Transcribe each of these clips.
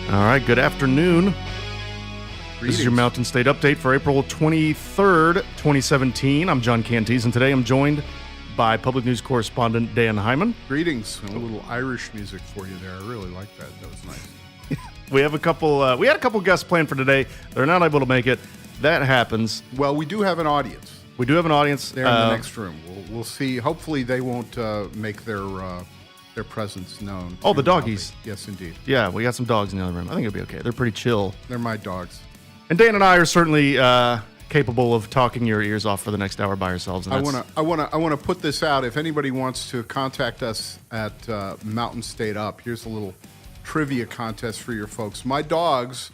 All right, good afternoon. Greetings. This is your Mountain State Update for April 23rd, 2017. I'm John Canties, and today I'm joined by public news correspondent Dan Hyman. Greetings. A little Irish music for you there. I really like that. That was nice. We have a couple. We had a couple guests planned for today. They're not able to make it. That happens. Well, we do have an audience. We do have an audience. They're in the next room. We'll see. Hopefully, they won't make their presence known. Oh, the doggies. Yes, indeed. Yeah, we got some dogs in the other room. I think it'll be okay. They're pretty chill. They're my dogs. And Dan and I are certainly capable of talking your ears off for the next hour by ourselves. And I want to put this out. If anybody wants to contact us at Mountain State Up, here's a little trivia contest for your folks. My dogs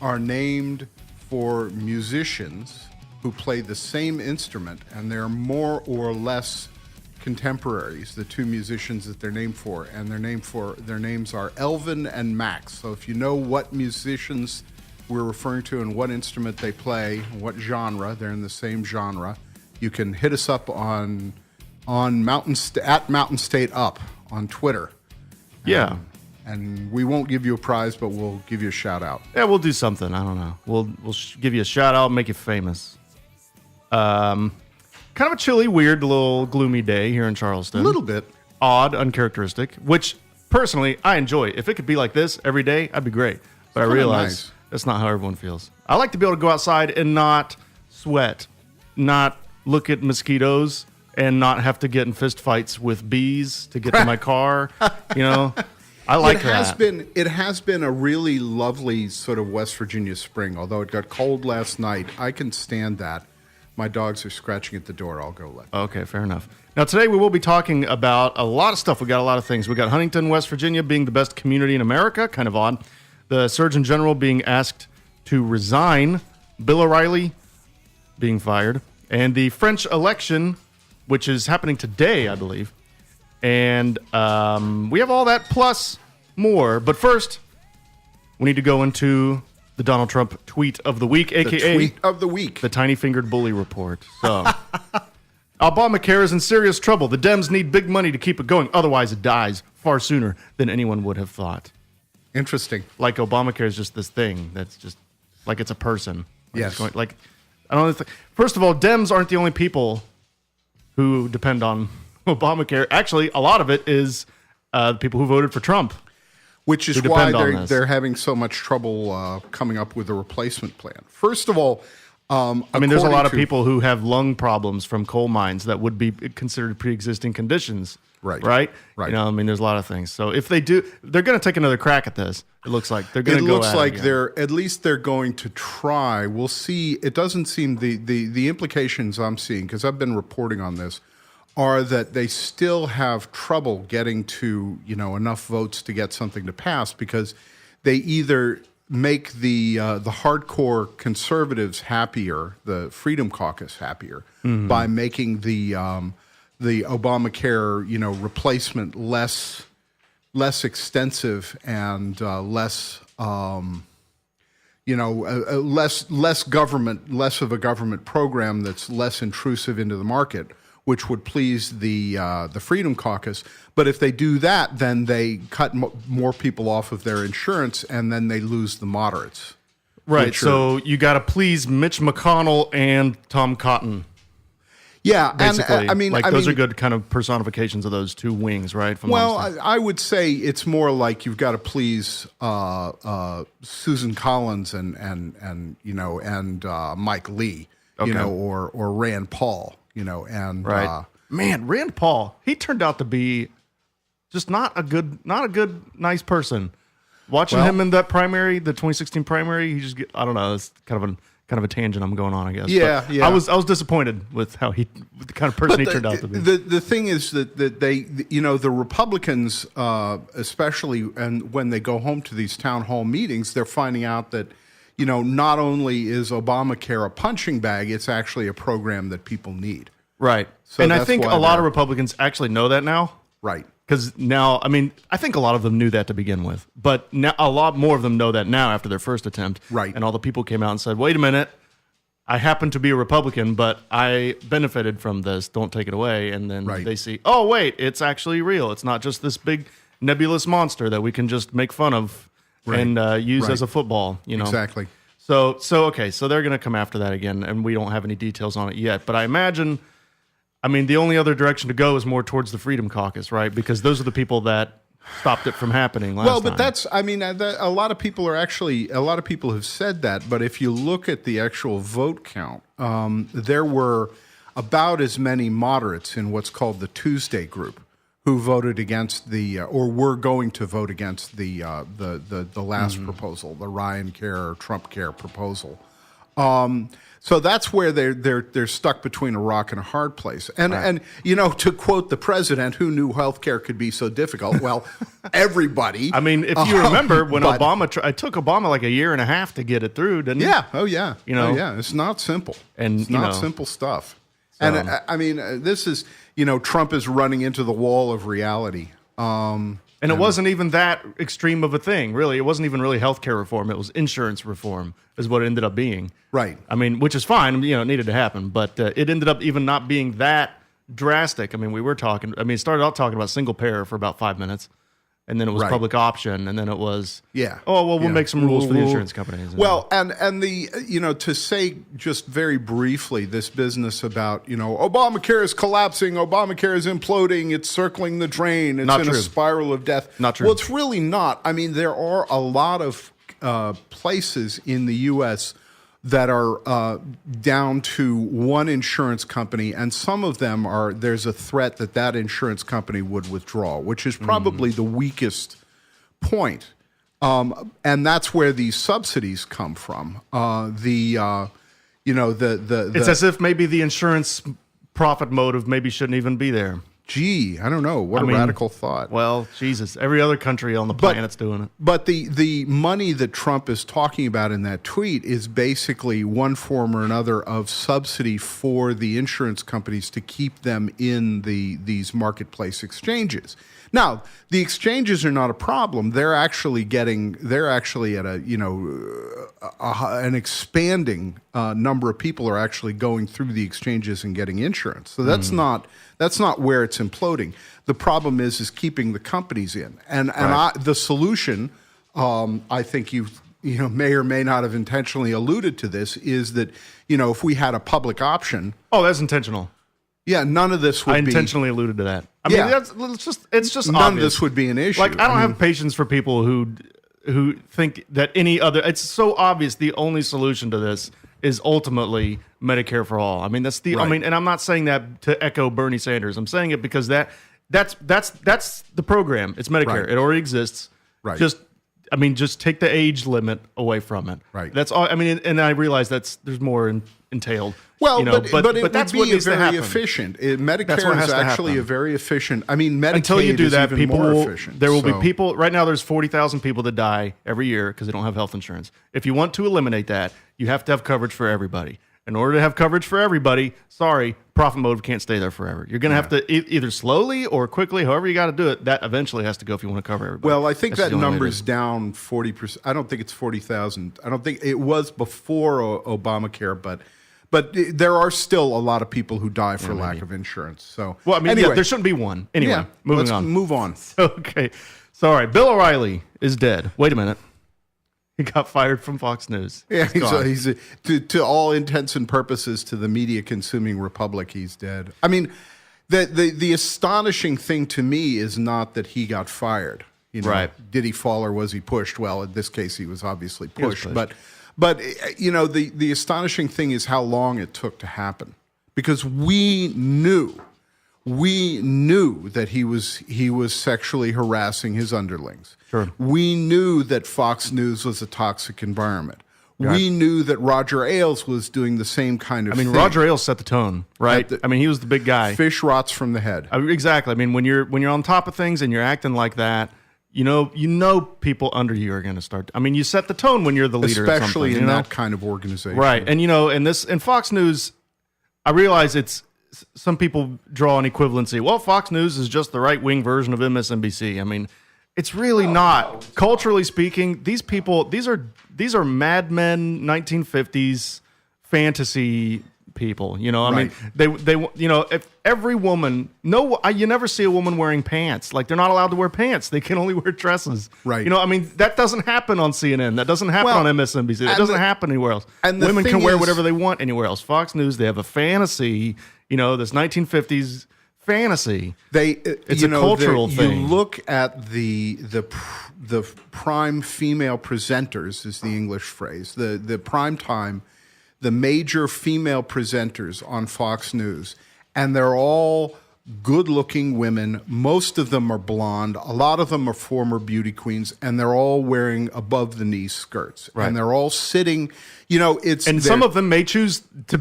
are named for musicians who play the same instrument, and they're more or less contemporaries, the two musicians that they're named for, and their names are Elvin and Max. So if you know what musicians we're referring to and what instrument they play, what genre, they're in the same genre, you can hit us up on Mountain State Up on Twitter. Yeah. And we won't give you a prize, but we'll give you a shout out. Yeah, we'll do something. I don't know. We'll give you a shout out, make you famous. Kind of a chilly, weird, little gloomy day here in Charleston. A little bit. Odd, uncharacteristic, which personally I enjoy. If it could be like this every day, I'd be great. But I realize that's not how everyone feels. I like to be able to go outside and not sweat, not look at mosquitoes, and not have to get in fist fights with bees to get to my car. You know, I like that. It has been a really lovely sort of West Virginia spring, although it got cold last night. I can stand that. My dogs are scratching at the door. I'll go let them. Okay, fair enough. Now, today we will be talking about a lot of stuff. We got a lot of things. We got Huntington, West Virginia being the best community in America. Kind of odd. The Surgeon General being asked to resign. Bill O'Reilly being fired. And the French election, which is happening today, I believe. And we have all that plus more. But first, we need to go into the Donald Trump tweet of the week, a.k.a. The tweet of the week. The tiny-fingered bully report. So, Obamacare is in serious trouble. The Dems need big money to keep it going. Otherwise, it dies far sooner than anyone would have thought. Interesting. Like Obamacare is just this thing that's just like it's a person. Like yes. I don't think. First of all, Dems aren't the only people who depend on Obamacare. Actually, a lot of it is the people who voted for Trump. Which is why they're having so much trouble coming up with a replacement plan. First of all, there's a lot of people who have lung problems from coal mines that would be considered pre-existing conditions. Right. You know, there's a lot of things. So if they do, they're going to take another crack at this. It looks like they're going to go. It looks like they're going to try. We'll see. It doesn't seem the implications I'm seeing, because I've been reporting on this, are that they still have trouble getting to enough votes to get something to pass, because they either make the hardcore conservatives happier, the Freedom Caucus happier, by making the Obamacare replacement less extensive and less of a government program that's less intrusive into the market, which would please the Freedom Caucus. But if they do that, then they cut more people off of their insurance, and then they lose the moderates. Right. So you got to please Mitch McConnell and Tom Cotton. Yeah, basically. And those are good kind of personifications of those two wings, right? I would say it's more like you've got to please Susan Collins and Mike Lee, or Rand Paul. Right. Man, Rand Paul, he turned out to be just not a good, nice person. Watching him in that primary, the 2016 primary, he just I don't know, it's kind of a tangent I'm going on, I guess. Yeah, but yeah. I was disappointed with how the kind of person he turned out to be. The thing is that they, the Republicans, especially, and when they go home to these town hall meetings, they're finding out that, not only is Obamacare a punching bag, it's actually a program that people need. Right. So and I think a lot of Republicans actually know that now. Right. Because now, I think a lot of them knew that to begin with. But now, a lot more of them know that now after their first attempt. Right. And all the people came out and said, wait a minute, I happen to be a Republican, but I benefited from this. Don't take it away. And then they see, oh, wait, it's actually real. It's not just this big nebulous monster that we can just make fun of and use as a football. Exactly. So okay, so they're going to come after that again, and we don't have any details on it yet. But I imagine, the only other direction to go is more towards the Freedom Caucus, right? Because those are the people that stopped it from happening last time. Well, but that's, a lot of people have said that, but if you look at the actual vote count, there were about as many moderates in what's called the Tuesday group who voted against or were going to vote against the last proposal, the Ryan Care or Trump Care proposal. So that's where they're stuck between a rock and a hard place. And to quote the president, who knew healthcare could be so difficult? Well, everybody. If you remember when Obama, it took Obama like a year and a half to get it through, didn't it? Yeah. Oh yeah. It's not simple. And it's not simple stuff. So. And this is, Trump is running into the wall of reality. And it wasn't even that extreme of a thing, really. It wasn't even really healthcare reform. It was insurance reform is what it ended up being. Right. Which is fine. It needed to happen. But it ended up even not being that drastic. We were talking, it started out talking about single payer for about 5 minutes. And then it was public option. And then it was, we'll make some rules for the insurance companies. Well, and to say just very briefly this business about, Obamacare is collapsing, Obamacare is imploding, it's circling the drain, it's not in true. A spiral of death. Not true. Well, it's really not. There are a lot of places in the U.S. that are down to one insurance company, and some of them there's a threat that insurance company would withdraw, which is probably the weakest point. And that's where these subsidies come from. It's as if maybe the insurance profit motive maybe shouldn't even be there. Gee, I don't know. What a radical thought. Well, Jesus, every other country on the planet's doing it. But the money that Trump is talking about in that tweet is basically one form or another of subsidy for the insurance companies to keep them in these marketplace exchanges. Now, the exchanges are not a problem. They're actually at an expanding number of people are actually going through the exchanges and getting insurance. So that's not where it's imploding. The problem is keeping the companies in. And the solution, I think you may or may not have intentionally alluded to this, is that if we had a public option. Oh, that's intentional. Yeah, none of this would be. I intentionally alluded to that. It's just none obvious. of this would be an issue. I don't have patience for people who think that any other. It's so obvious. The only solution to this is ultimately Medicare for all. That's the. Right. And I'm not saying that to echo Bernie Sanders. I'm saying it because that's the program. It's Medicare. Right. It already exists. Right. Just take the age limit away from it. Right. That's all. And I realize there's more entailed. Well, but it that's would what be needs to very happen. efficient. Medicare That's what has is to actually happen. a very efficient. Medicaid Until you do is that, even people more will, efficient. there will be people. Right now, there's 40,000 people that die every year because they don't have health insurance. If you want to eliminate that, you have to have coverage for everybody. In order to have coverage for everybody, profit motive can't stay there forever. You're going to have to either slowly or quickly, however you got to do it. That eventually has to go if you want to cover everybody. Well, I think That's that the only number's down 40%. I don't think it's 40,000. I don't think it was before Obamacare, but there are still a lot of people who die for lack of insurance. So, anyway, there shouldn't be one. Anyway, let's move on. Okay. Sorry. Bill O'Reilly is dead. Wait a minute. He got fired from Fox News. Yeah, he's to all intents and purposes, to the media-consuming republic, he's dead. The astonishing thing to me is not that he got fired. Right. Did he fall or was he pushed? Well, in this case, he was obviously pushed. But the astonishing thing is how long it took to happen, because we knew that he was sexually harassing his underlings. Sure. We knew that Fox News was a toxic environment. Right. We knew that Roger Ailes was doing the same kind of thing. Roger Ailes set the tone, right? He was the big guy. Fish rots from the head. Exactly. When you're on top of things and you're acting like that, you know people under you are going to start. You set the tone when you're the leader, especially of something, in that kind of organization, right? And in Fox News, I realize it's some people draw an equivalency. Well, Fox News is just the right wing version of MSNBC. It's really not. Culturally speaking, these people, these are Mad Men 1950s fantasy people. You know, I mean, Right. they you know, if every woman, you never see a woman wearing pants. Like they're not allowed to wear pants. They can only wear dresses. Right. You know, I mean, that doesn't happen on CNN. That doesn't happen on MSNBC. That doesn't happen anywhere else. And the Women thing can wear is- whatever they want anywhere else. Fox News, they have a fantasy. You know, this 1950s fantasy. It's a cultural thing. You look at the prime female presenters, is the English phrase. The prime time, the major female presenters on Fox News, and they're all good-looking women. Most of them are blonde. A lot of them are former beauty queens, and they're all wearing above-the-knee skirts. Right. And they're all sitting. You know, And some of them may choose to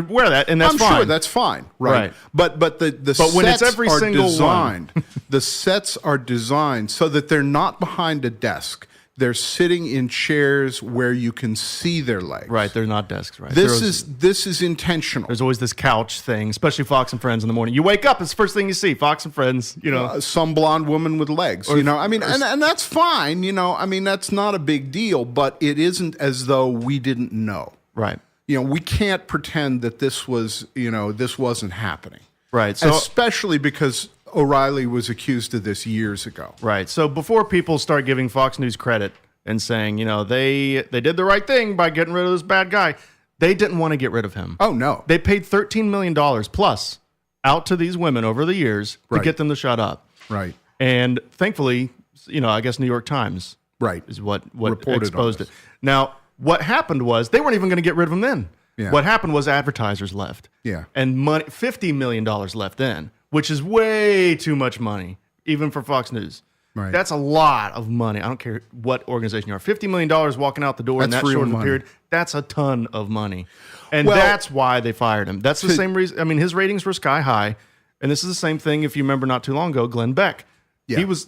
wear that, and that's I'm fine. sure that's fine, right? Right. But the But when it's sets every are single designed, one. the sets are designed so that they're not behind a desk. They're sitting in chairs where you can see their legs. Right, they're not desks. Right. This is intentional. There's always this couch thing, especially Fox and Friends in the morning. You wake up, it's the first thing you see. Fox and Friends, you know. Some blonde woman with legs, you know. I mean, and that's fine, you know. I mean, that's not a big deal, but it isn't as though we didn't know. Right. You know, we can't pretend that this wasn't happening. Right. So especially because O'Reilly was accused of this years ago. Right. So before people start giving Fox News credit and saying, you know, they did the right thing by getting rid of this bad guy, they didn't want to get rid of him. Oh, no. They paid $13 million plus out to these women over the years to Right. get them to shut up. Right. And thankfully, you know, I guess New York Times Right. is what Reported exposed on it. this. Now, what happened was they weren't even going to get rid of him then. Yeah. What happened was advertisers left. Yeah. And money, $50 million left in, which is way too much money, even for Fox News. Right. That's a lot of money. I don't care what organization you are. $50 million walking out the door in That's that real short of a money. period, that's a ton of money. And Well- that's why they fired him. That's the same reason. I mean, his ratings were sky high. And this is the same thing, if you remember not too long ago, Glenn Beck. Yeah. He was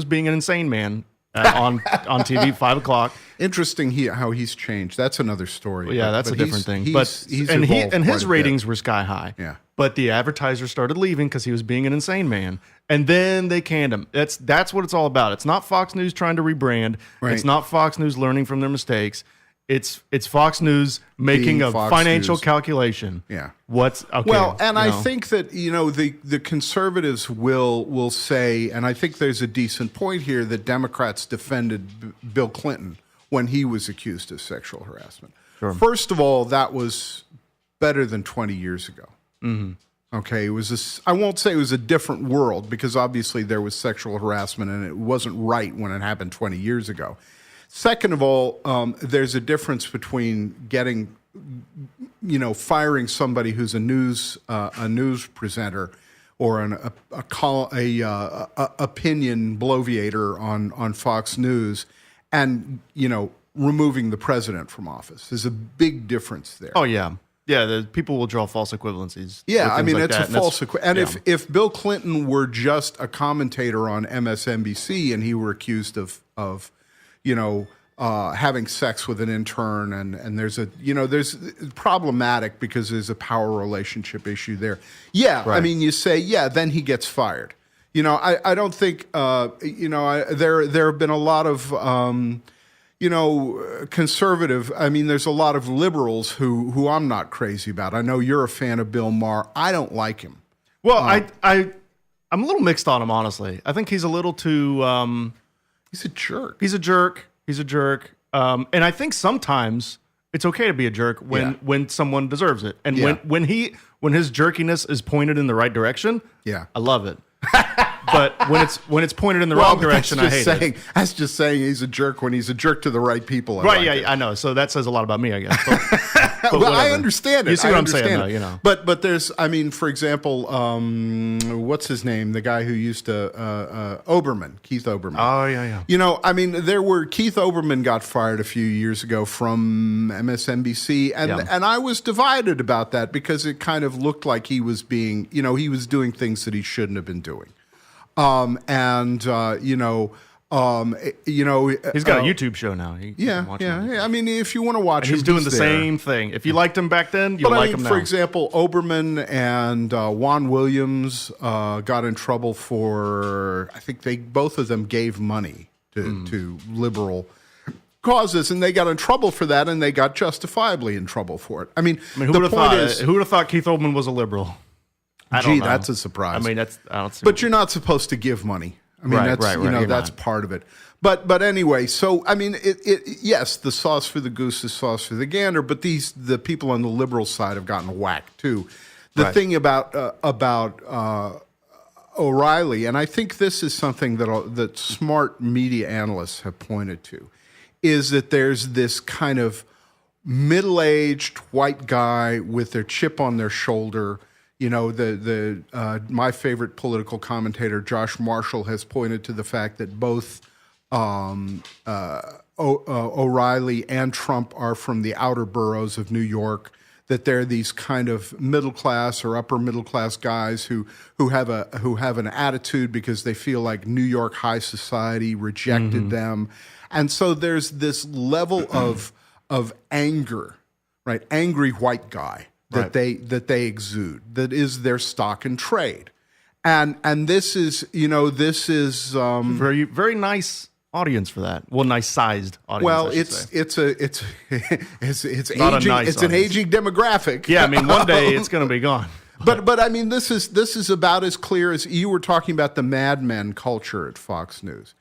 being an insane man on TV, 5 o'clock. Interesting how he's changed. That's another story. Yeah, But- that's but a different thing. He's But evolved and quite his a ratings bit. were sky high. Yeah. But the advertisers started leaving because he was being an insane man, and then they canned him. That's what it's all about. It's not Fox News trying to rebrand. Right. It's not Fox News learning from their mistakes. It's Fox News making Being a Fox financial News. calculation. Yeah. What's okay? Well, and you I know. think that, you know, the conservatives will say, and I think there's a decent point here, that Democrats defended Bill Clinton when he was accused of sexual harassment. Sure. First of all, that was better than 20 years ago. Mm-hmm. Okay, it was I won't say it was a different world, because obviously there was sexual harassment and it wasn't right when it happened 20 years ago. Second of all, there's a difference between firing somebody who's a news presenter or an opinion bloviator on Fox News, and removing the president from office. There's a big difference there. Oh yeah, people will draw false equivalencies. Yeah, with I things mean, like it's that, a false equivalent. And yeah. if Bill Clinton were just a commentator on MSNBC and he were accused of having sex with an intern, and there's problematic because there's a power relationship issue there. Yeah, I Right. mean, you say, yeah, then he gets fired. I don't think, there have been a lot of, conservative. I mean, there's a lot of liberals who I'm not crazy about. I know you're a fan of Bill Maher. I don't like him. Well, I'm a little mixed on him, honestly. I think he's a little too. He's a jerk. He's a jerk. And I think sometimes it's okay to be a jerk when someone deserves it, and Yeah. when his jerkiness is pointed in the right direction. Yeah. I love it. But when it's pointed in the wrong direction, I hate it. That's just saying he's a jerk when he's a jerk to the right people. Right? Yeah, I know. So that says a lot about me, I guess. But Well, I whatever. understand it. You see I what I'm understand saying, it. though, you know. But there's, I mean, for example, what's his name? The guy who used to Oberman, Keith Oberman. Oh yeah. Keith Oberman got fired a few years ago from MSNBC, and I was divided about that because it kind of looked like he was being, he was doing things that he shouldn't have been doing. He's got a YouTube show now. You can watch him. I mean, if you want to watch And him, he's doing the there. same thing. If you liked him back then, you'll But like him now. for example, Oberman and Juan Williams got in trouble for, I think both of them gave money to liberal causes, and they got in trouble for that, and they got justifiably in trouble for it. I mean who the would have point thought? is, Who would have thought Keith Olbermann was a liberal? I don't know. that's a surprise. I mean, I don't see. But you're not supposed to give money. I mean, Right, that's right, right. You're that's not. part of it. But anyway, so I mean, yes, the sauce for the goose is sauce for the gander. But the people on the liberal side have gotten whacked too. The Right. thing about O'Reilly, and I think this is something that smart media analysts have pointed to, is that there's this kind of middle-aged white guy with their chip on their shoulder. You know, my favorite political commentator, Josh Marshall, has pointed to the fact that both O'Reilly and Trump are from the outer boroughs of New York, that they're these kind of middle class or upper middle class guys who have an attitude because they feel like New York high society rejected them. And so there's this level of anger, right? Angry white guy that they exude, that is their stock and trade. And this is very very nice audience for that. Well, nice sized audience. well, I should say. it's Not a aging. nice It's an audience. aging demographic. Yeah, I mean, one day it's going to be gone. But I mean, this is about as clear as you were talking about the Mad Men culture at Fox News,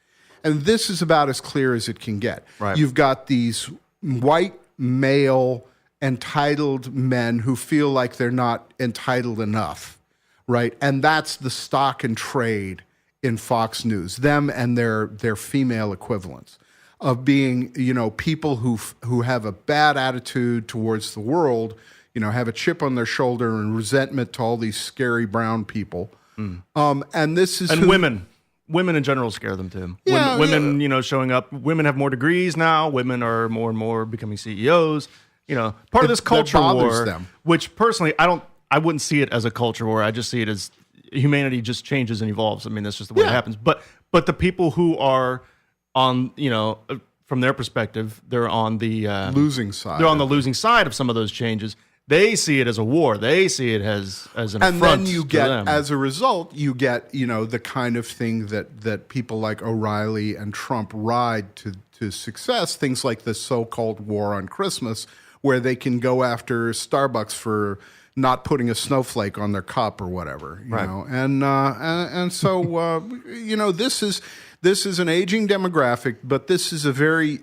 and this is about as clear as it can get. Right. You've got these white male entitled men who feel like they're not entitled enough, right? And that's the stock and trade in Fox News, them and their female equivalents, of being, people who have a bad attitude towards the world, have a chip on their shoulder and resentment to all these scary brown people. And this is Women in general scare them too. Yeah, Women, showing up. Women have more degrees now. Women are more and more becoming CEOs. Part of this culture bothers war, them. which personally I wouldn't see it as a culture war. I just see it as humanity just changes and evolves. I mean, that's just the way it happens. But the people who are on, from their perspective, they're on the losing side. They're on the losing side of some of those changes. They see it as a war. They see it as an And affront then you to get, them. as a result, the kind of thing that people like O'Reilly and Trump ride to success, things like the so-called war on Christmas, where they can go after Starbucks for not putting a snowflake on their cup or whatever, you know, and so this is an aging demographic, but this is a very,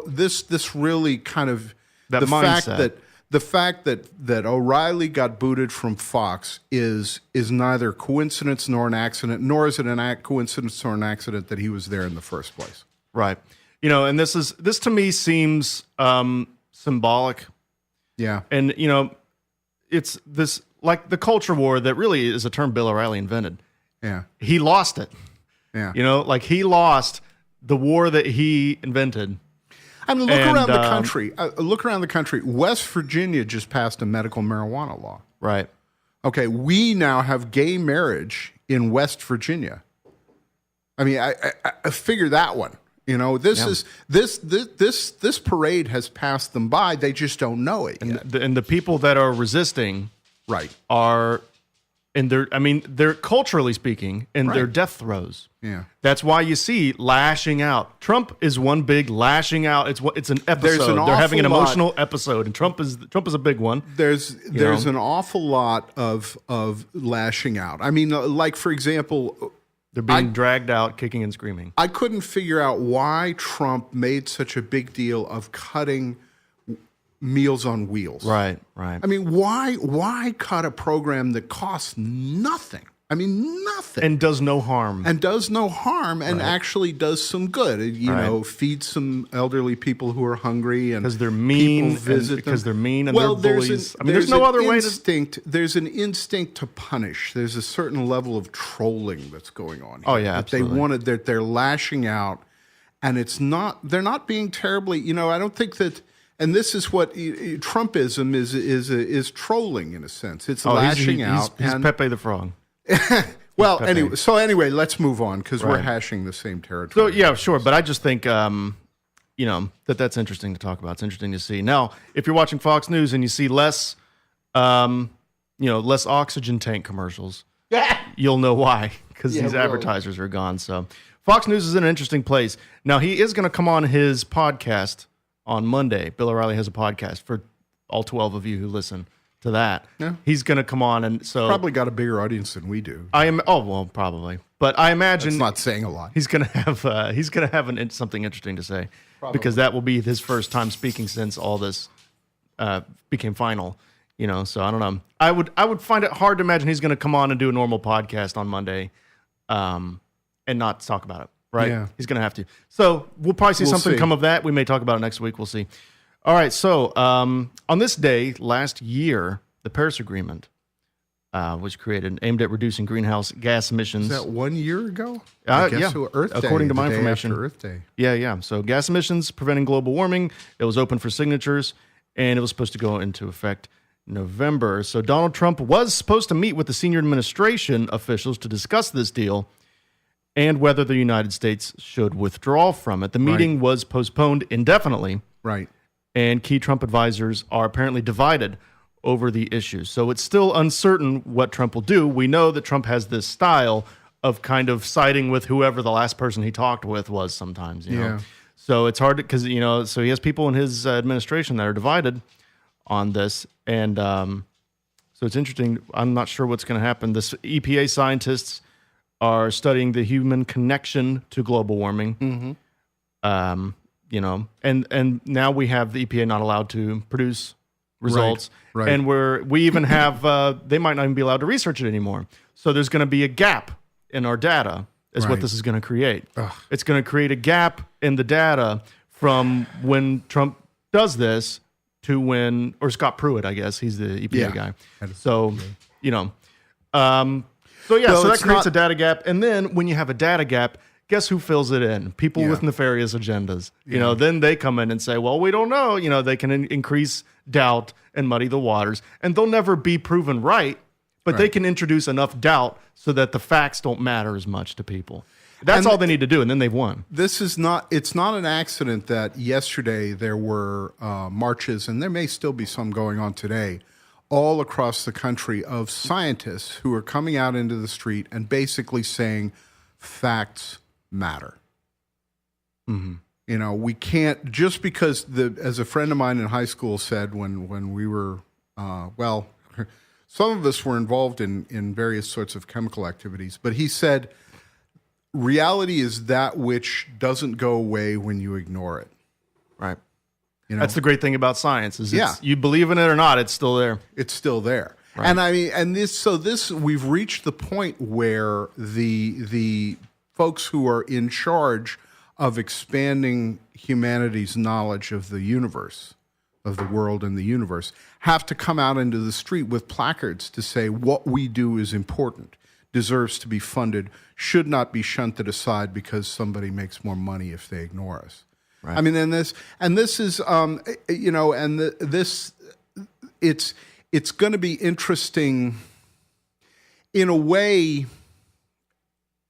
this really kind of That the mindset. fact that O'Reilly got booted from Fox is neither coincidence nor an accident, nor is it a coincidence or an accident that he was there in the first place. Right. And this to me seems symbolic. Yeah. And, it's this, like the culture war that really is a term Bill O'Reilly invented. Yeah. He lost it. Yeah. He lost the war that he invented. I mean, look around the country. Look around the country. West Virginia just passed a medical marijuana law. Right. Okay, we now have gay marriage in West Virginia. I mean, I figure that one. This parade has passed them by. They just don't know it yet. And the people that are resisting Right. are they're culturally speaking in their death throes. Yeah. That's why you see lashing out. Trump is one big lashing out. It's an episode. There's an They're having an awful lot- emotional episode, and Trump is a big one. There's an awful lot of lashing out. I mean, like for example, They're being dragged out, kicking and screaming. I couldn't figure out why Trump made such a big deal of cutting Meals on Wheels. Right. I mean, why cut a program that costs nothing? I mean, nothing. And does no harm. And does no harm and actually does some good. Feeds some elderly people who are hungry and Because they're mean, people visit because them. they're mean and they're bullies. There's no other way to. There's an instinct to punish. There's a certain level of trolling that's going on here. Oh, yeah, that absolutely. they're lashing out, and they're not being terribly. I don't think that. And this is what Trumpism is trolling in a sense. It's lashing out. He's and, Pepe the Frog. well, Pepe. anyway, let's move on because we're Right. hashing the same So territory. yeah, sure. But I just think that's interesting to talk about. It's interesting to see. Now, if you're watching Fox News and you see less oxygen tank commercials, you'll know why, because these really. advertisers are gone. So Fox News is in an interesting place. Now, he is going to come on his podcast on Monday. Bill O'Reilly has a podcast for all 12 of you who listen to that. Yeah. He's going to come on, and so Probably got a bigger audience than we do. Probably, but I imagine It's not saying a lot. he's going to have something interesting to say because that will be his first time speaking since all this became final. So I don't know. I would find it hard to imagine he's going to come on and do a normal podcast on Monday, and not talk about it. Right? Yeah. He's going to have to. So we'll probably see something come of that. We may talk about it next week. We'll see. All right. So on this day last year, the Paris Agreement was created, aimed at reducing greenhouse gas emissions. Is that 1 year ago? Yeah. Earth Day, According to my the day information. after Earth Day. Yeah. So gas emissions, preventing global warming. It was open for signatures, and it was supposed to go into effect November. So Donald Trump was supposed to meet with the senior administration officials to discuss this deal and whether the United States should withdraw from it. The meeting was postponed indefinitely. Right. And key Trump advisors are apparently divided over the issue. So it's still uncertain what Trump will do. We know that Trump has this style of kind of siding with whoever the last person he talked with was sometimes. You know? So it's hard because, so he has people in his administration that are divided on this. And so it's interesting. I'm not sure what's going to happen. This EPA scientists are studying the human connection to global warming. And now we have the EPA not allowed to produce results. Right. And we even have, they might not even be allowed to research it anymore. So there's going to be a gap in our data is what this is going to create. It's going to create a gap in the data from when Trump does this to when, or Scott Pruitt, I guess, he's the EPA guy. So, so that creates a data gap. And then when you have a data gap, guess who fills it in? People with nefarious agendas. Then they come in and say, well, we don't know. They can increase doubt and muddy the waters. And they'll never be proven right, but they can introduce enough doubt so that the facts don't matter as much to people. That's all they need to do, and then they've won. It's not an accident that yesterday there were marches, and there may still be some going on today, all across the country of scientists who are coming out into the street and basically saying facts matter. We can't, just because as a friend of mine in high school said when we were, some of us were involved in various sorts of chemical activities, but he said, reality is that which doesn't go away when you ignore it. Right. That's the great thing about science is you believe in it or not, it's still there. It's still there. Right. And I mean, we've reached the point where the folks who are in charge of expanding humanity's knowledge of the universe, of the world and the universe, have to come out into the street with placards to say what we do is important, deserves to be funded, should not be shunted aside because somebody makes more money if they ignore us. Right. I mean, this is, it's going to be interesting in a way.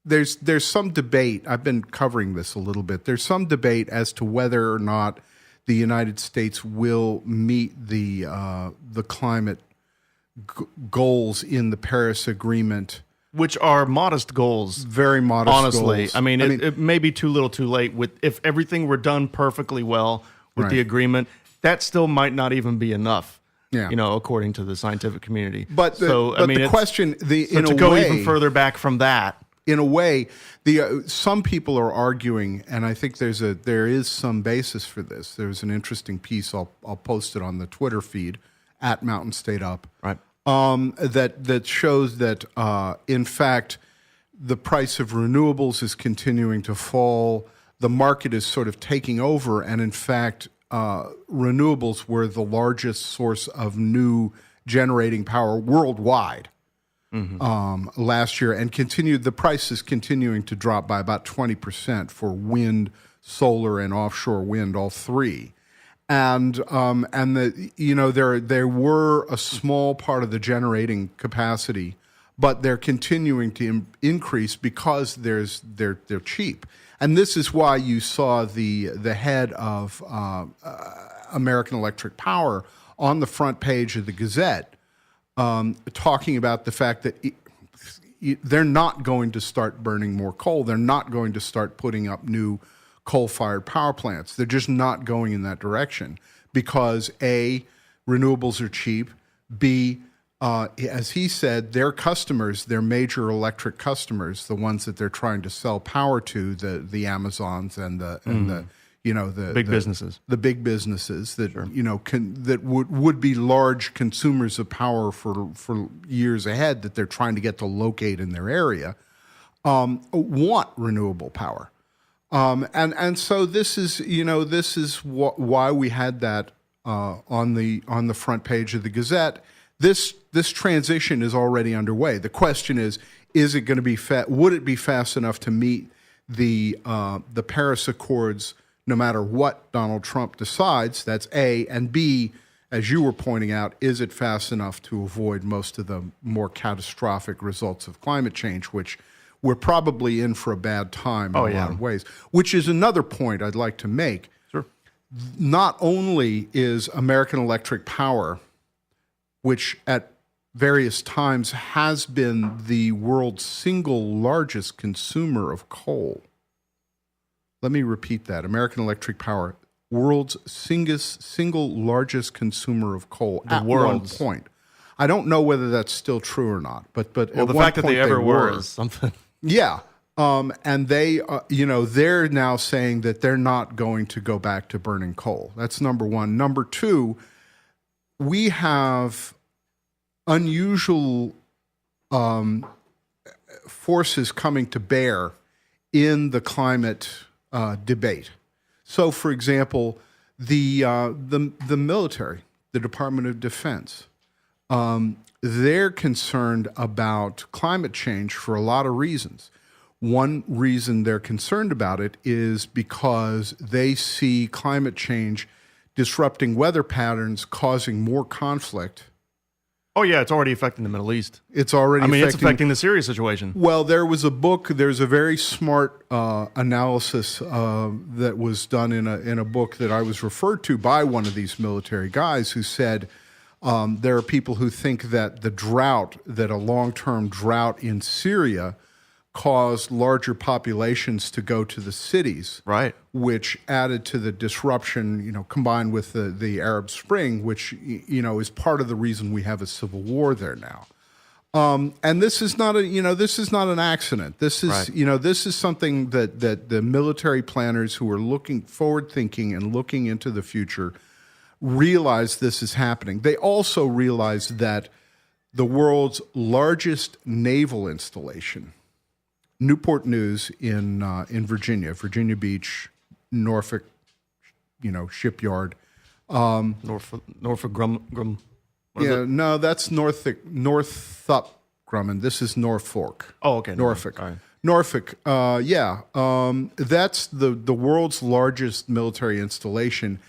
There's some debate. I've been covering this a little bit. There's some debate as to whether or not the United States will meet the climate goals in the Paris Agreement, which are modest goals. Very modest honestly. goals. I mean, it may be too little too late. If everything were done perfectly well with the agreement, that still might not even be enough, according to the scientific community. But the question, to go even further back from that, in a way, some people are arguing, and I think there is some basis for this. There's an interesting piece. I'll post it on the Twitter feed at Mountain State Up. Right. That shows that in fact the price of renewables is continuing to fall. The market is sort of taking over, and in fact, renewables were the largest source of new generating power worldwide. Last year, and the price is continuing to drop by about 20% for wind, solar, and offshore wind, all three. And there were a small part of the generating capacity, but they're continuing to increase because they're cheap. And this is why you saw the head of American Electric Power on the front page of the Gazette, talking about the fact that they're not going to start burning more coal. They're not going to start putting up new coal-fired power plants. They're just not going in that direction because A, renewables are cheap. B, as he said, their customers, their major electric customers, the ones that they're trying to sell power to, the Amazons and the big businesses, the big businesses that that would be large consumers of power for years ahead that they're trying to get to locate in their area, want renewable power. And so this is why we had that on the front page of the Gazette. This transition is already underway. The question is it going to be would it be fast enough to meet the Paris Accords no matter what Donald Trump decides? That's A. And B, as you were pointing out, is it fast enough to avoid most of the more catastrophic results of climate change, which we're probably in for a bad time in a lot of ways, which is another point I'd like to make. Sure. Not only is American Electric Power, which at various times has been the world's single largest consumer of coal. Let me repeat that. American Electric Power, world's single largest consumer of coal at one point. I don't know whether that's still true or not, but the fact that they ever were is something. Yeah. And they, they're now saying that they're not going to go back to burning coal. That's number one. Number two, we have unusual forces coming to bear in the climate debate. So, for example, the military, the Department of Defense, they're concerned about climate change for a lot of reasons. One reason they're concerned about it is because they see climate change disrupting weather patterns, causing more conflict. Oh, yeah, it's already affecting the Middle East. It's already it's affecting the Syria situation. Well, there's a very smart analysis that was done in a book that I was referred to by one of these military guys who said there are people who think that that a long-term drought in Syria caused larger populations to go to the cities, right? Which added to the disruption, combined with the Arab Spring, which is part of the reason we have a civil war there now. And this is not an accident. This is right. This is something that the military planners who are looking forward thinking and looking into the future realize this is happening. They also realize that the world's largest naval installation, Newport News in Virginia Beach, Norfolk, shipyard. Norfolk Grumman. No, that's Northrop Grumman. This is Norfolk. Oh, okay. Norfolk. All right. Norfolk. That's the world's largest military installation,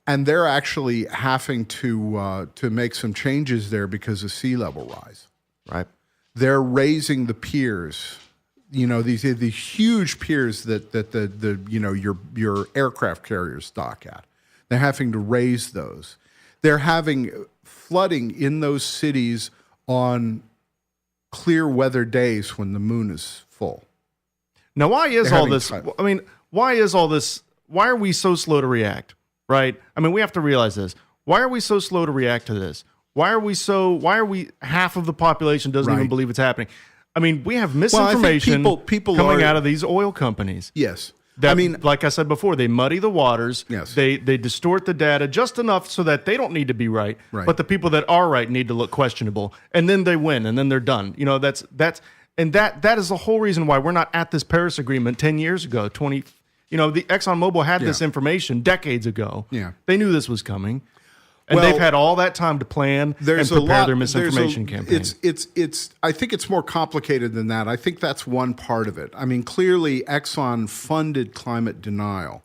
and they're actually having to make some changes there because of sea level rise. Right. They're raising the piers. These huge piers that your aircraft carriers dock at. They're having to raise those. They're having flooding in those cities on clear weather days when the moon is full. Now, why is all this? Why is all this? Why are we so slow to react? Right? We have to realize this. Why are we so slow to react to this? Why are we half of the population doesn't even believe it's happening? We have misinformation people coming out of these oil companies. Yes. Like I said before, they muddy the waters. Yes. They distort the data just enough so that they don't need to be right. But the people that are right need to look questionable. And then they win, and then they're done. That is the whole reason why we're not at this Paris Agreement 10 years ago, 20. The ExxonMobil had this information decades ago. Yeah. They knew this was coming. And they've had all that time to plan and prepare their misinformation campaign. I think it's more complicated than that. I think that's one part of it. Clearly Exxon funded climate denial,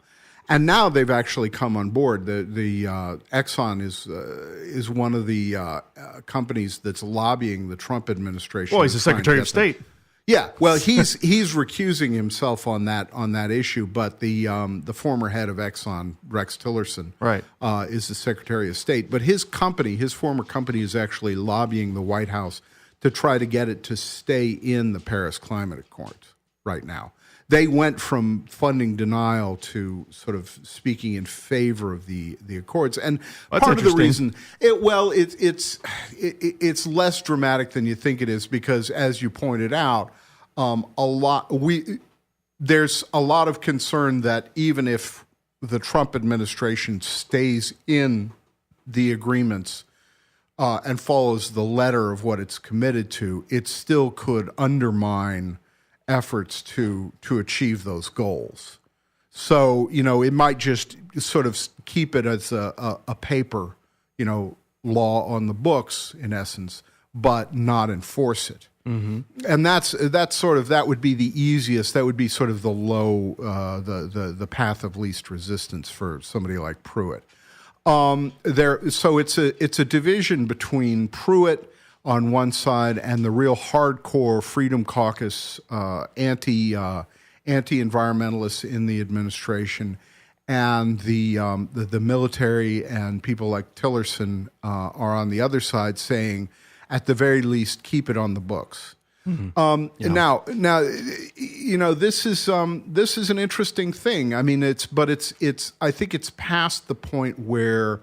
and now they've actually come on board. The Exxon is one of the companies that's lobbying the Trump administration. Well, he's the Secretary of State. Yeah, well, he's recusing himself on that issue, but the former head of Exxon, Rex Tillerson, right, is the Secretary of State. But his former company, is actually lobbying the White House to try to get it to stay in the Paris Climate Accord right now. they went from funding denial to sort of speaking in favor of the accords. And That's part of the interesting. reason, it's less dramatic than you think it is because, as you pointed out, there's a lot of concern that even if the Trump administration stays in the agreements and follows the letter of what it's committed to, it still could undermine efforts to achieve those goals. So, it might just sort of keep it as a paper, law on the books in essence, but not enforce it. Mm-hmm. And that's that would be the easiest. That would be sort of the low, the path of least resistance for somebody like Pruitt. So it's a division between Pruitt on one side and the real hardcore Freedom Caucus anti-environmentalists in the administration, and the military and people like Tillerson are on the other side, saying, at the very least, keep it on the books. Mm-hmm. Now, this is an interesting thing. I mean, it's I think it's past the point where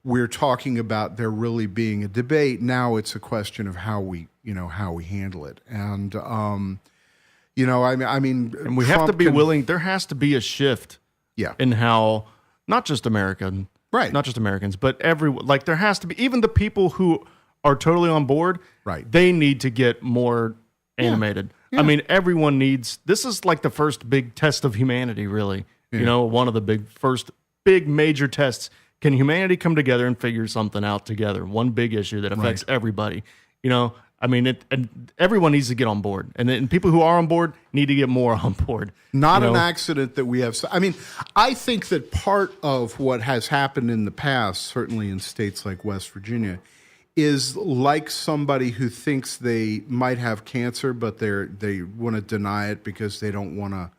we're talking about there really being a debate. Now it's a question of how we handle it. And and we have to be willing. There has to be a shift, in how not just Americans, but everyone. Like there has to be, even the people who are totally on board, right? They need to get more animated. Yeah. I mean, everyone needs. This is like the first big test of humanity, really. Yeah. One of the first big major tests. Can humanity come together and figure something out together? One big issue that affects everybody. And everyone needs to get on board. And people who are on board need to get more on board. Not an accident that we have. I mean, I think that part of what has happened in the past, certainly in states like West Virginia, is like somebody who thinks they might have cancer, but they want to deny it because they don't want to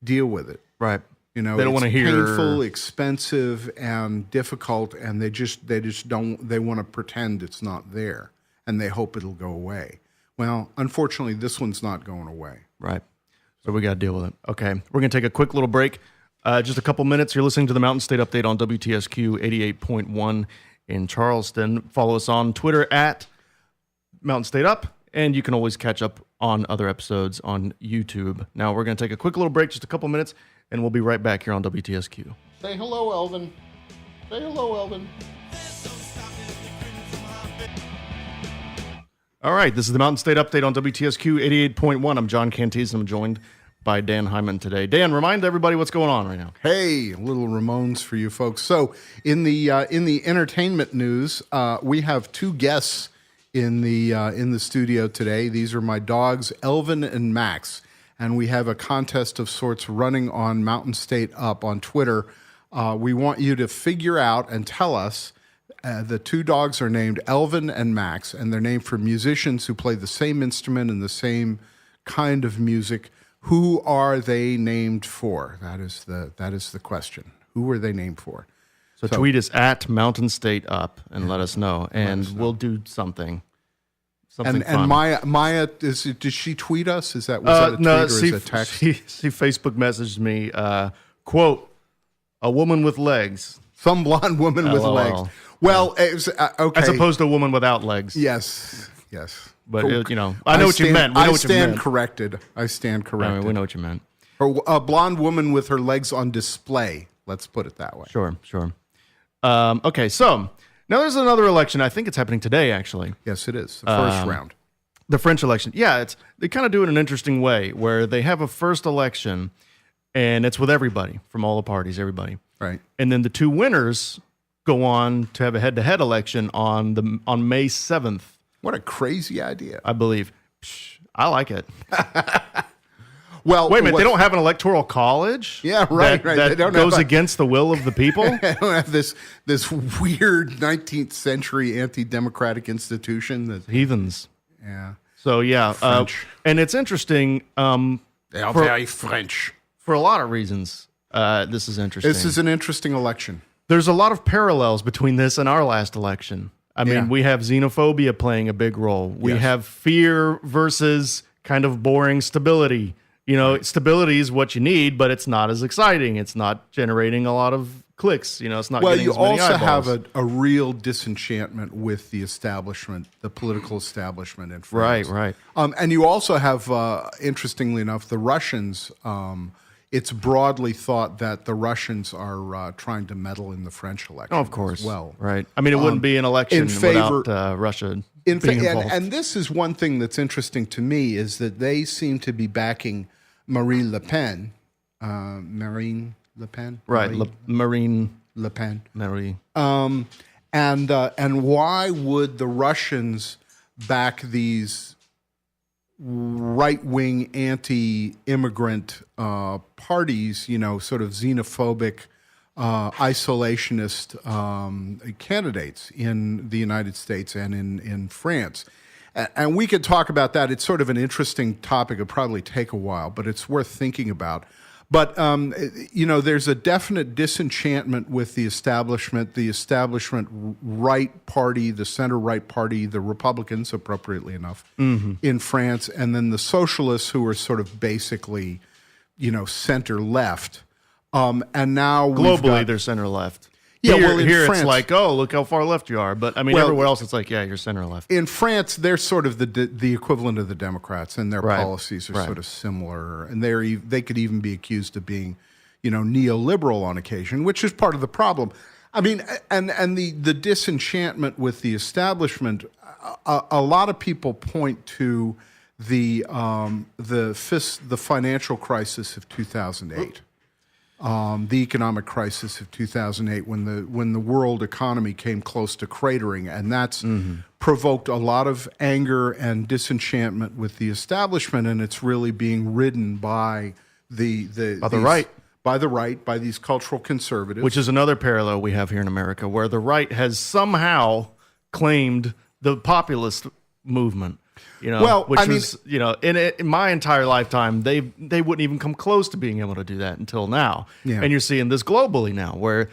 deal with it. Right. They don't want to hear. Painful, expensive, and difficult, and they just don't. They want to pretend it's not there, and they hope it'll go away. Well, unfortunately, this one's not going away. Right. So we got to deal with it. Okay, we're going to take a quick little break. Just a couple minutes. You're listening to the Mountain State Update on WTSQ 88.1 in Charleston. Follow us on Twitter at Mountain State Up, and you can always catch up on other episodes on YouTube. Now we're going to take a quick little break, just a couple minutes. And we'll be right back here on WTSQ. Say hello, Elvin. Say hello, Elvin. All right, this is the Mountain State Update on WTSQ 88.1. I'm John Canties, and I'm joined by Dan Hyman today. Dan, remind everybody what's going on right now. Hey, little Ramones for you folks. So in the entertainment news, we have two guests in the studio today. These are my dogs, Elvin and Max. And we have a contest of sorts running on Mountain State Up on Twitter. We want you to figure out and tell us, the two dogs are named Elvin and Max, and they're named for musicians who play the same instrument and the same kind of music. Who are they named for? That is the question. Who are they named for? So tweet us at Mountain State Up and let us know, and we'll do something. And fun. Maya, did she tweet us? Was that a tweet or is it a text? She Facebook messaged me, quote, a woman with legs. Some blonde woman LOL. with legs. Well, it was, okay. As opposed to a woman without legs. Yes. But, I know what you meant. We know what you meant. I stand corrected. I mean, we know what you meant. A blonde woman with her legs on display. Let's put it that way. Sure. Okay, so now there's another election. I think it's happening today, actually. Yes, it is. The first round. The French election. Yeah, they kind of do it in an interesting way where they have a first election and it's with everybody from all the parties, everybody. Right. And then the two winners go on to have a head-to-head election on May 7th. What a crazy idea. I believe. I like it. Well, wait a minute. They don't have an electoral college? Yeah, right. That they don't goes against the will of the people? They don't have this weird 19th century anti-democratic institution. Heathens. Yeah. So, yeah. French. And it's interesting. They are very French. For a lot of reasons, this is interesting. This is an interesting election. There's a lot of parallels between this and our last election. I mean, we have xenophobia playing a big role. We have fear versus kind of boring stability. Stability is what you need, but it's not as exciting. It's not generating a lot of clicks. It's not getting you as many also eyeballs. have a real disenchantment with the establishment, the political establishment in France. Right. And you also have, interestingly enough, the Russians. It's broadly thought that the Russians are trying to meddle in the French election. Oh, of course. As well, right. I mean, it wouldn't be an election without Russia being involved. And this is one thing that's interesting to me is that they seem to be backing Marine Le Pen. Marine Le Pen? Right, Marine Le Pen. Marie. And why would the Russians back these right-wing anti-immigrant parties, sort of xenophobic, isolationist candidates in the United States and in France? And we could talk about that. It's sort of an interesting topic. It'll probably take a while, but it's worth thinking about. But, there's a definite disenchantment with the establishment right party, the center-right party, the Republicans, appropriately enough, in France, and then the socialists who are sort of basically, center-left. And now globally, they're center-left. Yeah, here France, it's like, oh, look how far left you are. But I mean, everywhere else, it's like, yeah, you're center left. In France, they're sort of the equivalent of the Democrats, and their policies are sort of similar. And they could even be accused of being, neoliberal on occasion, which is part of the problem. I mean, and the disenchantment with the establishment. A lot of people point to the financial crisis of 2008. The economic crisis of 2008, when the world economy came close to cratering, and that's provoked a lot of anger and disenchantment with the establishment, and it's really being ridden by the right, by these cultural conservatives, which is another parallel we have here in America, where the right has somehow claimed the populist movement. In my entire lifetime, they wouldn't even come close to being able to do that until now. Yeah. And you're seeing this globally now, where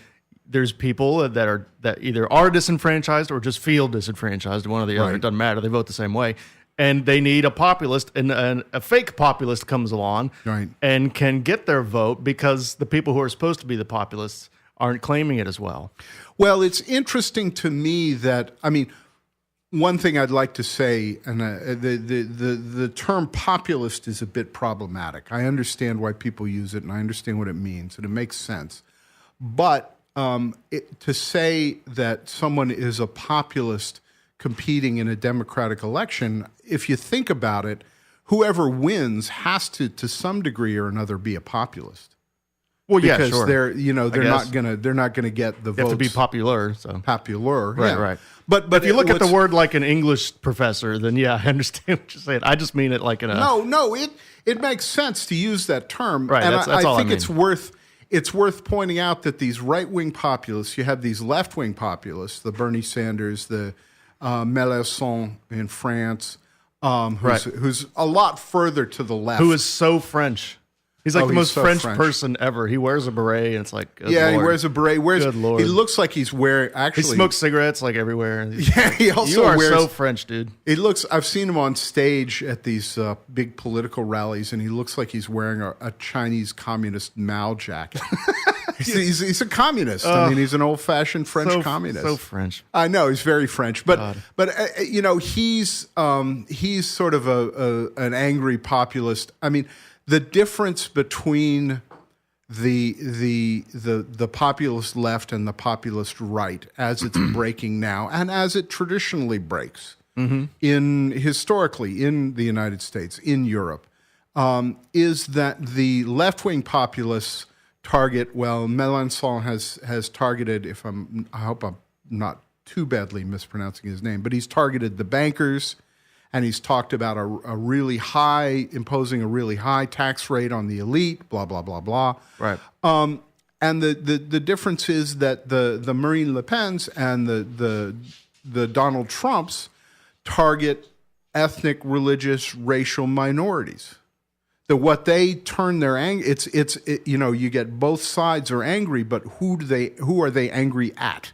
there's people that either are disenfranchised or just feel disenfranchised. One or the other, it doesn't matter. They vote the same way, and they need a populist, and a fake populist comes along and can get their vote because the people who are supposed to be the populists aren't claiming it as well. Well, it's interesting to me that one thing I'd like to say, and the term populist is a bit problematic. I understand why people use it, and I understand what it means, and it makes sense. But to say that someone is a populist competing in a democratic election, if you think about it, whoever wins has to some degree or another be a populist. Well, because sure. they're not gonna get the votes. They have to be popular. So popular, right. But if you look at the word like an English professor, then I understand what you're saying. I just mean it like in a no. It makes sense to use that term, right? And that's I all think I mean. it's worth pointing out that these right-wing populists, you have these left-wing populists, the Bernie Sanders, the Mélenchon in France, who's a lot further to the left, who is so French. He's like the most French person ever. He wears a beret, and it's like, he wears a beret. Good Lord. He looks like he's wearing. Actually, he smokes cigarettes like everywhere. Yeah, he also you are wears, so French, dude. He looks. I've seen him on stage at these big political rallies, and he looks like he's wearing a Chinese communist Mao jacket. he's a communist. I mean, he's an old-fashioned French communist. So French. I know he's very French, but he's sort of an angry populist. I mean. The difference between the populist left and the populist right, as it's breaking now, and as it traditionally breaks historically in the United States, in Europe, is that the left-wing populists target. Well, Mélenchon has targeted. I hope I'm not too badly mispronouncing his name, but he's targeted the bankers. And he's talked about imposing a really high tax rate on the elite, blah, blah, blah, blah. Right. And the difference is that the Marine Le Pens and the Donald Trumps target ethnic, religious, racial minorities. That what they turn their anger, you get both sides are angry, but who are they angry at?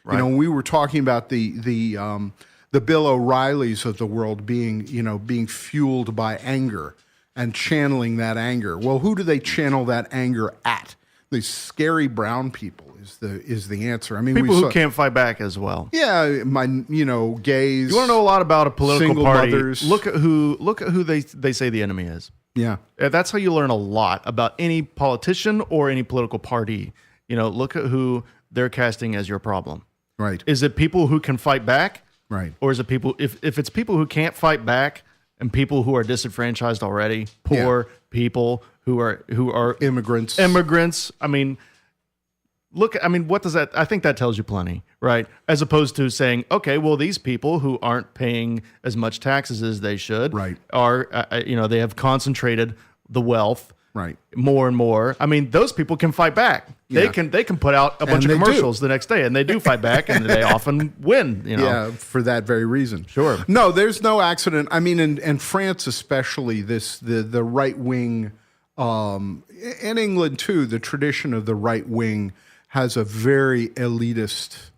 Right. We were talking about the Bill O'Reillys of the world being fueled by anger, and channeling that anger. Well, who do they channel that anger at? These scary brown people is the answer. I mean, People who can't fight back as well. Yeah, gays. You want to know a lot about a political Single party? mothers. Look at who they say the enemy is. Yeah. That's how you learn a lot about any politician or any political party. Look at who they're casting as your problem. Right. Is it people who can fight back? Right. Or is it people if it's people who can't fight back and people who are disenfranchised already, poor people who are Immigrants. I mean, what does that? I think that tells you plenty, right? As opposed to saying, okay, well, these people who aren't paying as much taxes as they should, Right. are they have concentrated the wealth, Right. more and more. I mean, those people can fight back. Yeah. They can put out a bunch of they do. commercials the next day, and they do fight back, and they often win. Yeah, for that very reason. Sure. No, there's no accident. I mean, in France especially, the right wing, in England too, the tradition of the right wing has a very elitist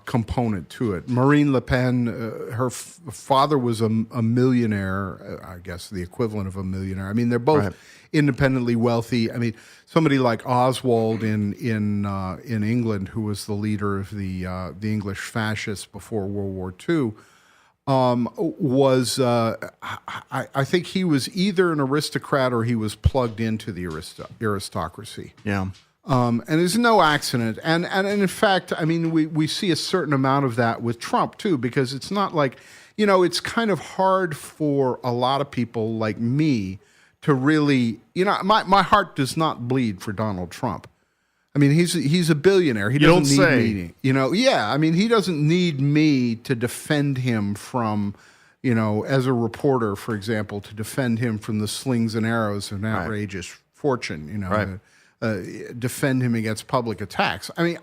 component to it. Marine Le Pen, her father was a millionaire, I guess the equivalent of a millionaire. I mean, they're both independently wealthy. I mean, somebody like Oswald in England, who was the leader of the English fascists before World War II, was I think he was either an aristocrat or he was plugged into the aristocracy. Yeah. And there's no accident. And in fact, I mean, we see a certain amount of that with Trump, too, because it's not like, it's kind of hard for a lot of people like me to really, my heart does not bleed for Donald Trump. I mean, he's a billionaire. He doesn't need me. Yeah, I mean, he doesn't need me to defend him from, as a reporter, for example, to defend him from the slings and arrows of an outrageous fortune, Right. Defend him against public attacks. I mean,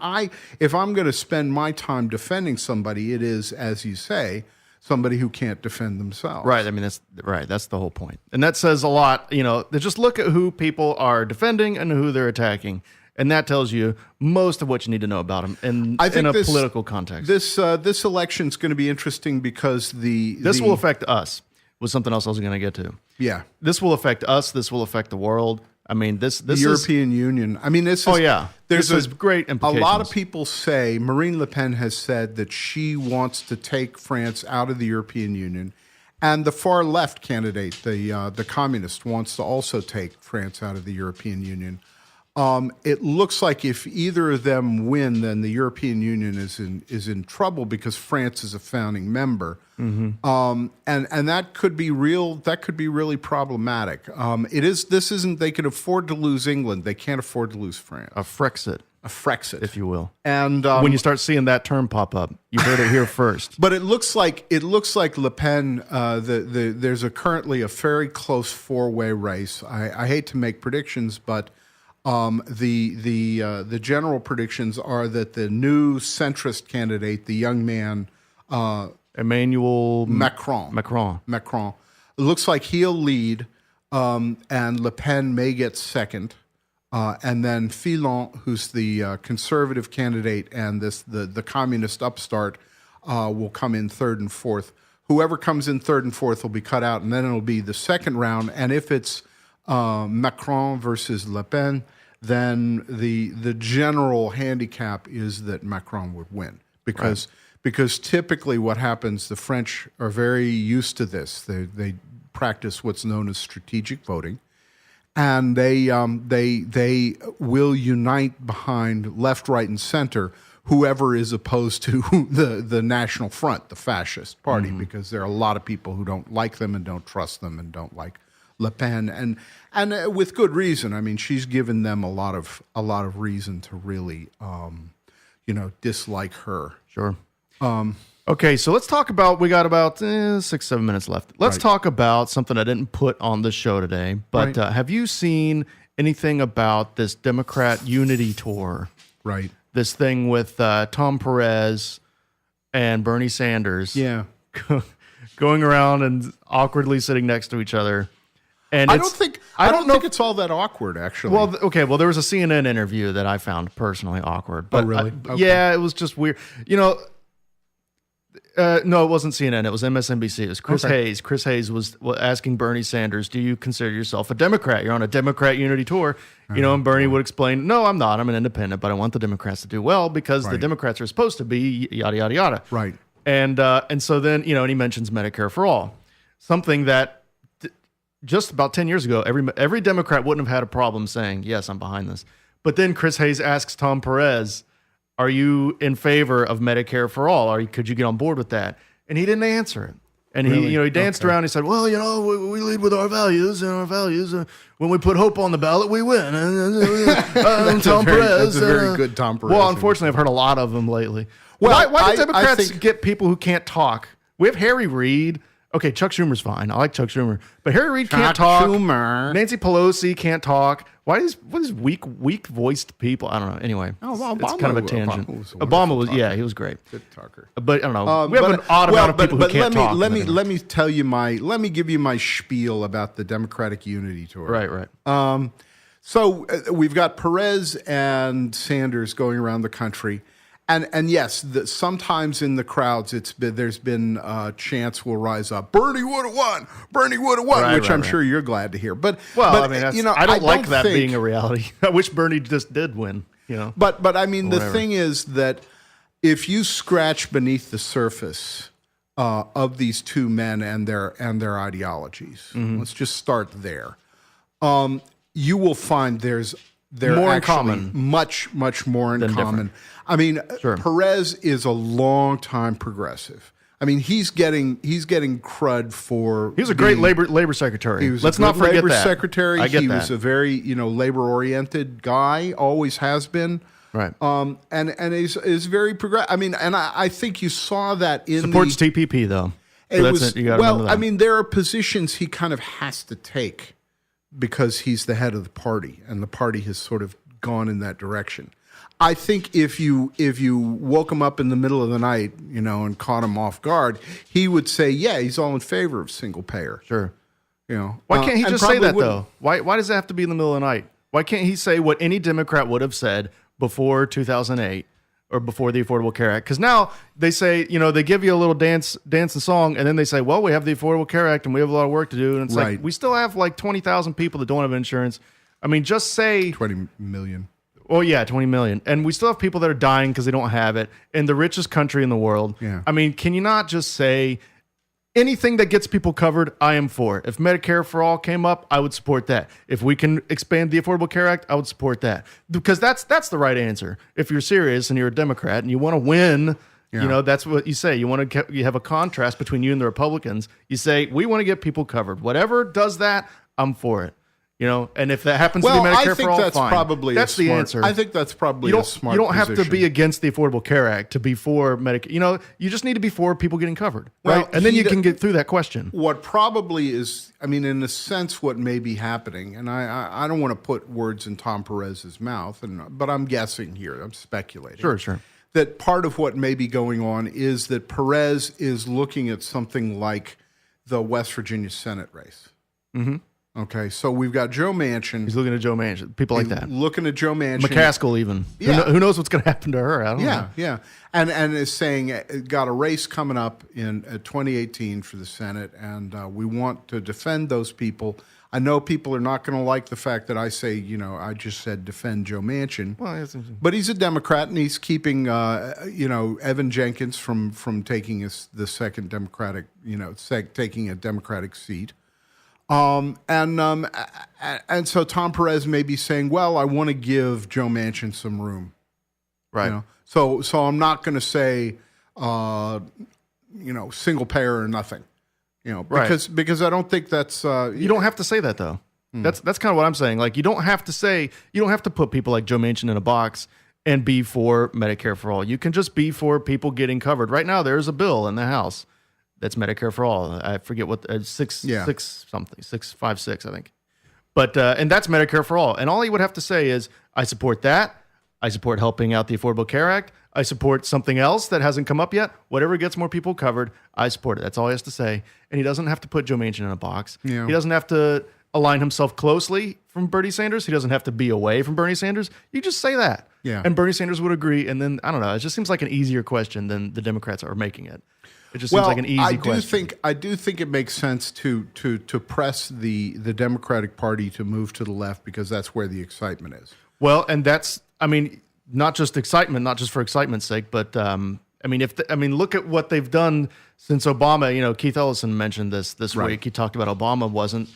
if I'm going to spend my time defending somebody, it is, as you say, somebody who can't defend themselves. Right. I mean, that's right. That's the whole point. And that says a lot. They just look at who people are defending and who they're attacking. And that tells you most of what you need to know about them in a political context. This election is going to be interesting because this will affect us. Was something else I was going to get to. Yeah. This will affect us. This will affect the world. I mean, the European Union. I mean, this is... Oh, yeah. There's great implications. A lot of people say, Marine Le Pen has said that she wants to take France out of the European Union. And the far left candidate, the communist, wants to also take France out of the European Union. It looks like if either of them win, then the European Union is in trouble because France is a founding member, and that could be real. That could be really problematic. This isn't. They can afford to lose England. They can't afford to lose France. A Frexit, if you will. And when you start seeing that term pop up, you heard it here first. But it looks like Le Pen. There's currently a very close four-way race. I hate to make predictions, but. The general predictions are that the new centrist candidate, the young man, Emmanuel Macron, it looks like he'll lead, and Le Pen may get second, and then Fillon, who's the conservative candidate, and the communist upstart will come in third and fourth. Whoever comes in third and fourth will be cut out, and then it'll be the second round. And if it's Macron versus Le Pen, then the general handicap is that Macron would win because typically what happens, the French are very used to this. They practice what's known as strategic voting, and they will unite behind left, right, and center whoever is opposed to the National Front, the fascist party, because there are a lot of people who don't like them and don't trust them and don't like Le Pen, and with good reason. I mean, she's given them a lot of reason to really, dislike her. Sure. Okay, so let's talk about. We got about 6-7 minutes left. Let's talk about something I didn't put on the show today. But have you seen anything about this Democrat Unity Tour? Right. This thing with Tom Perez and Bernie Sanders. Yeah. Going around and awkwardly sitting next to each other. And I don't think it's all that awkward, actually. Well, okay. Well, there was a CNN interview that I found personally awkward. But really? Yeah, it was just weird. No, it wasn't CNN. It was MSNBC. It was Chris Hayes. Chris Hayes was asking Bernie Sanders, "Do you consider yourself a Democrat? You're on a Democrat unity tour." And Bernie would explain, "No, I'm not. I'm an independent, but I want the Democrats to do well because the Democrats are supposed to be yada yada yada." Right. And so then and he mentions Medicare for all, something that just about 10 years ago, every Democrat wouldn't have had a problem saying, "Yes, I'm behind this." But then Chris Hayes asks Tom Perez, "Are you in favor of Medicare for all? Could you get on board with that?" And he didn't answer it. And he danced around. He said, "Well, we lead with our values, and our values. When we put hope on the ballot, we win." Tom Perez. That's a very good Tom Perez. Well, unfortunately, I've heard a lot of them lately. Why do Democrats get people who can't talk? We have Harry Reid. Okay, Chuck Schumer's fine. I like Chuck Schumer. But Harry Reid can't talk. Nancy Pelosi can't talk. What is weak-voiced people? I don't know. Anyway, it's kind of a tangent. Obama was he was great. Good talker. But I don't know. We have an odd amount of people who can't talk. Let me give you my spiel about the Democratic Unity Tour. Right. So we've got Perez and Sanders going around the country. And yes, sometimes in the crowds, there's been chants will rise up. Bernie would have won. Bernie would have won, which I'm sure you're glad to hear. But I don't like that being a reality. I wish Bernie just did win. But I mean, the thing is that if you scratch beneath the surface of these two men and their ideologies, let's just start there. You will find they're more in common. Much more in common. I mean, Perez is a long-time progressive. I mean, he's getting crud for. He was a great labor secretary. Let's not forget labor that. Secretary. He was a very labor-oriented guy. Always has been. Right. And is very progressive. I mean, and I think you saw that in supports TPP though. I mean, there are positions he kind of has to take because he's the head of the party, and the party has sort of gone in that direction. I think if you woke him up in the middle of the night, and caught him off guard, he would say, "Yeah, he's all in favor of single payer." Sure. Why can't he just say that though? Why does it have to be in the middle of the night? Why can't he say what any Democrat would have said before 2008 or before the Affordable Care Act? Because now they say, they give you a little dance and song, and then they say, "Well, we have the Affordable Care Act and we have a lot of work to do." And it's like, we still have like 20,000 people that don't have insurance. I mean, just say 20 million. Oh, yeah, 20 million. And we still have people that are dying because they don't have it in the richest country in the world. Yeah. I mean, can you not just say anything that gets people covered, I am for it. If Medicare for all came up, I would support that. If we can expand the Affordable Care Act, I would support that. Because that's the right answer. If you're serious and you're a Democrat and you want to win, that's what you say. You have a contrast between you and the Republicans. You say, we want to get people covered. Whatever does that, I'm for it. And if that happens to be Medicare for all, fine. That's the answer. I think that's probably a smart You don't have position. to be against the Affordable Care Act to be for Medicare. You just need to be for people getting covered, right? And then you can get through that question. What probably is, I mean, in a sense, what may be happening, and I don't want to put words in Tom Perez's mouth, but I'm guessing here. I'm speculating. Sure. That part of what may be going on is that Perez is looking at something like the West Virginia Senate race. Mm-hmm. Okay, so we've got Joe Manchin. He's looking at Joe Manchin. People like that. Looking at Joe Manchin. McCaskill even. Yeah. Who knows what's going to happen to her? I don't know. Yeah. And is saying, got a race coming up in 2018 for the Senate, and we want to defend those people. I know people are not going to like the fact that I say, I just said defend Joe Manchin. Well, but he's a Democrat, and he's keeping, Evan Jenkins from taking the second Democratic, taking a Democratic seat. And so Tom Perez may be saying, well, I want to give Joe Manchin some room. Right. So I'm not going to say, single payer or nothing, because I don't think that's, you don't have to say that though. That's kind of what I'm saying. Like, you don't have to put people like Joe Manchin in a box and be for Medicare for all. You can just be for people getting covered. Right now, there's a bill in the House that's Medicare for all. I forget what 656, I think. But and that's Medicare for all. And all he would have to say is, I support that. I support helping out the Affordable Care Act. I support something else that hasn't come up yet. Whatever gets more people covered, I support it. That's all he has to say. And he doesn't have to put Joe Manchin in a box. Yeah. He doesn't have to align himself closely from Bernie Sanders. He doesn't have to be away from Bernie Sanders. You just say that. Yeah. And Bernie Sanders would agree. And then, I don't know, it just seems like an easier question than the Democrats are making it. It just seems like an easy question. I do think it makes sense to press the Democratic Party to move to the left because that's where the excitement is. Well, and that's, I mean, not just excitement, not just for excitement's sake, but look at what they've done since Obama. You know, Keith Ellison mentioned this week. He talked about Obama wasn't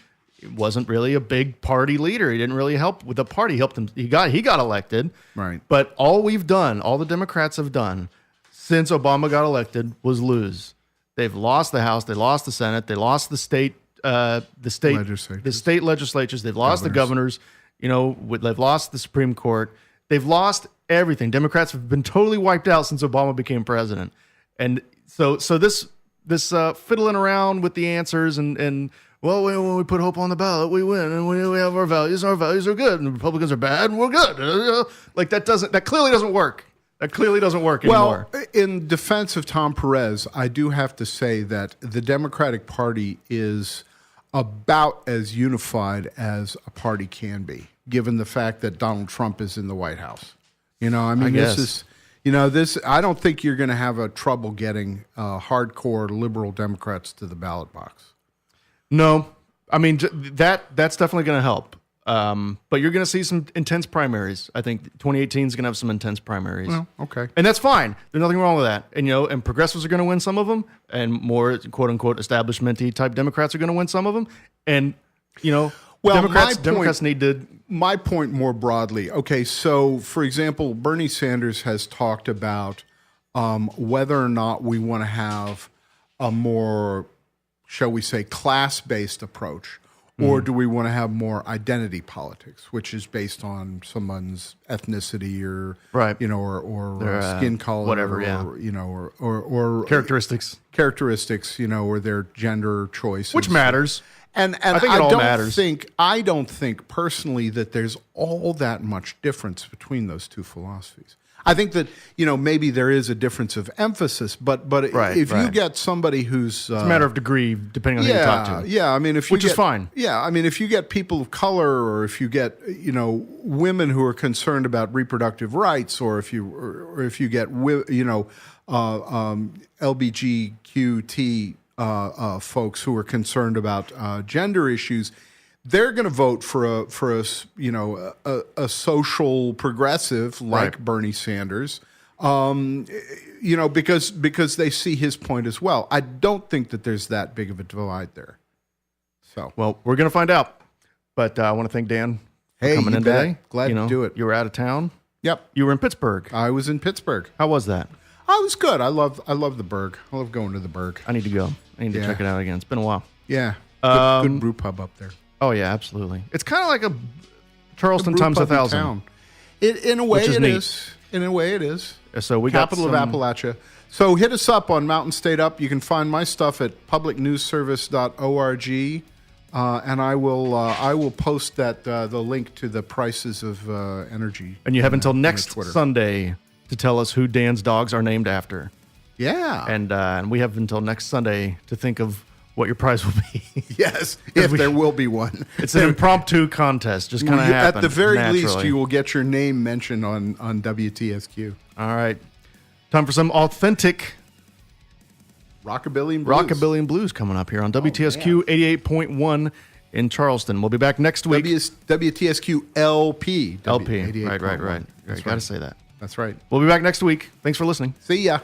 really a big party leader. He didn't really help with the party. He helped him. He got elected. Right. But all the Democrats have done since Obama got elected was lose. They've lost the House. They lost the Senate. They lost the state legislatures. They've lost the governors. You know, they've lost the Supreme Court. They've lost everything. Democrats have been totally wiped out since Obama became president. And so this fiddling around with the answers and well, when we put hope on the ballot, we win, and we have our values. Our values are good, and the Republicans are bad, and we're good. Like that clearly doesn't work. That clearly doesn't work anymore. Well, in defense of Tom Perez, I do have to say that the Democratic Party is about as unified as a party can be, given the fact that Donald Trump is in the White House. You know, I mean, I don't think you're going to have a trouble getting hardcore liberal Democrats to the ballot box. No, I mean, that's definitely going to help. But you're going to see some intense primaries. I think 2018 is going to have some intense primaries. Well, okay. And that's fine. There's nothing wrong with that. And, you know, and progressives are going to win some of them, and more quote unquote establishment-y type Democrats are going to win some of them. And, you know, Democrats need to. My point more broadly. Okay. So for example, Bernie Sanders has talked about, whether or not we want to have a more, shall we say, class-based approach. Or do we want to have more identity politics, which is based on someone's ethnicity or right. you know, or skin color, whatever, yeah. or you know, or characteristics, you know, or their gender choice, which matters. And I think it all matters. I don't think personally that there's all that much difference between those two philosophies. I think that, you know, maybe there is a difference of emphasis, but if you get somebody who's... it's a matter of degree, depending on who you talk to. Yeah, I mean, which is fine. Yeah, I mean, if you get people of color or if you get, you know, women who are concerned about reproductive rights or if you get, you know, LGBTQT folks who are concerned about gender issues, they're going to vote for a you know, a social progressive like right. Bernie Sanders, you know, because they see his point as well. I don't think that there's that big of a divide there. So, well, we're going to find out. But I want to thank Dan for coming in today. Glad to do it. You were out of town. Yep. You were in Pittsburgh. I was in Pittsburgh. How was that? I was good. I love the Burgh. I love going to the Burgh. I need to go. I need to check it out again. It's been a while. Yeah. Good brew pub up there. Oh, yeah, absolutely. It's kind of like a Charleston times 1,000. Town. In a way, it is. In a way, it is. So we Capital of Appalachia. So hit us up on Mountain State Up. You can find my stuff at publicnewsservice.org, and I will post the link to the prices of energy. And you have until next Sunday to tell us who Dan's dogs are named after. Yeah. And we have until next Sunday to think of what your prize will be. Yes, if there will be one. It's an impromptu contest. Just kind of happens. At the very least, you will get your name mentioned on WTSQ. All right. Time for some authentic Rockabilly and Blues. Rockabilly and Blues coming up here on WTSQ 88.1 in Charleston. We'll be back next week. WTSQ LP. LP. Right. That's Got to say that. That's right. We'll be back next week. Thanks for listening. See ya.